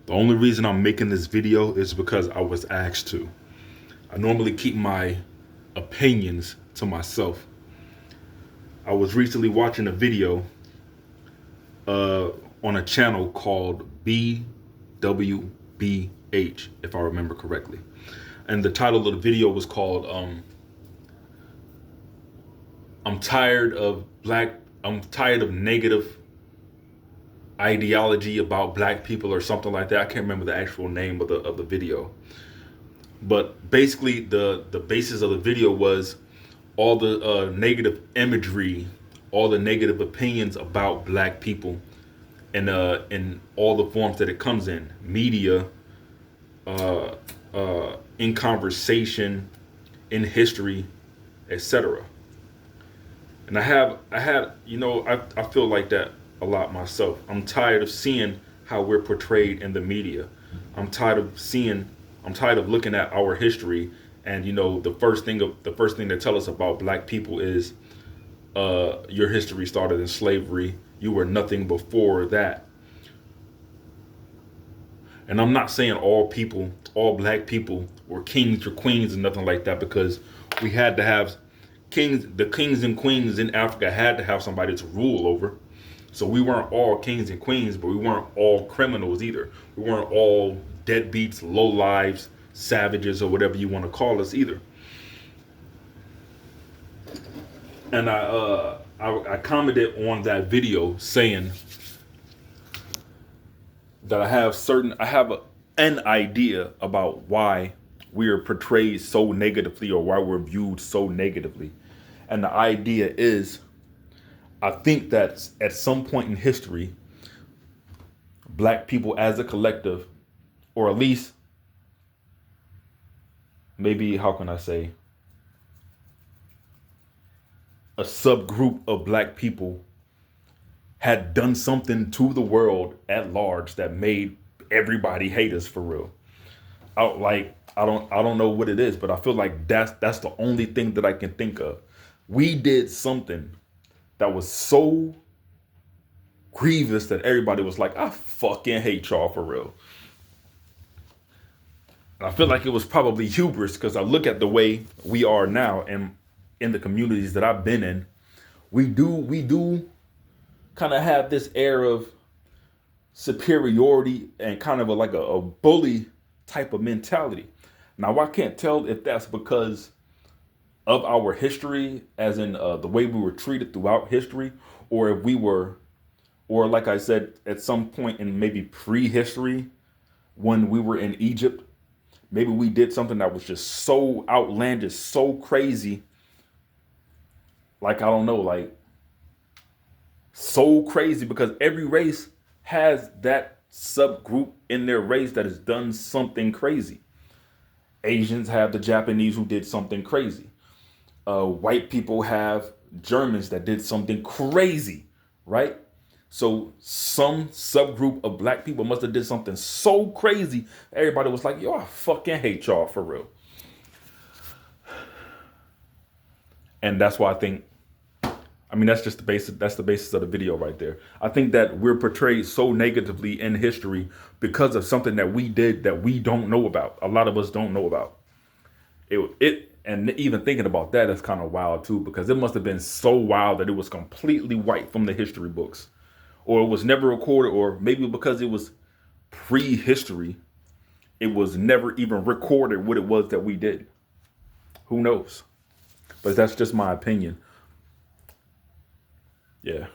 The only reason I'm making this video is because I was asked to. I normally keep my opinions to myself. I was recently watching a video uh, on a channel called BWBH, if I remember correctly. And the title of the video was called I'm tired of negative ideology about black people or something like that. I can't remember the actual name of the video. But basically the basis of the video was all the negative imagery, all the negative opinions about black people in all the forms that it comes in. Media, in conversation, in history, etc. And I feel like that a lot myself. I'm tired of seeing how we're portrayed in the media. I'm tired of seeing. I'm tired of looking at our history, and the first thing they tell us about black people is, your history started in slavery. You were nothing before that. And I'm not saying all black people were kings or queens and nothing like that, because we had to have kings. The kings and queens in Africa had to have somebody to rule over. So we weren't all kings and queens, but we weren't all criminals either. We weren't all deadbeats, low lives, savages, or whatever you want to call us either. And I commented on that video saying that I have an idea about why we are portrayed so negatively, or why we're viewed so negatively. And the idea is, I think that at some point in history, black people as a collective, or at least maybe, how can I say, a subgroup of black people had done something to the world at large that made everybody hate us for real. I don't know what it is, but I feel like that's the only thing that I can think of. We did something that was so grievous that everybody was like, I fucking hate y'all for real. And I feel like it was probably hubris, because I look at the way we are now, and in the communities that I've been in, we do kind of have this air of superiority and kind of a bully type of mentality. Now, I can't tell if that's because of our history, as in the way we were treated throughout history, or if we were, or like I said, at some point in maybe prehistory, when we were in Egypt, maybe we did something that was just so outlandish, so crazy. Like, I don't know, like, so crazy, because every race has that subgroup in their race that has done something crazy. Asians have the Japanese who did something crazy. White people have Germans that did something crazy, right? So some subgroup of black people must have did something so crazy, everybody was like, yo, I fucking hate y'all for real. And that's why that's just the basis. That's the basis of the video right there. I think that we're portrayed so negatively in history because of something that we did that we don't know about. A lot of us don't know about and even thinking about that is kind of wild too, because it must have been so wild that it was completely wiped from the history books, or it was never recorded, or maybe because it was prehistory, it was never even recorded what it was that we did. Who knows? But that's just my opinion. Yeah.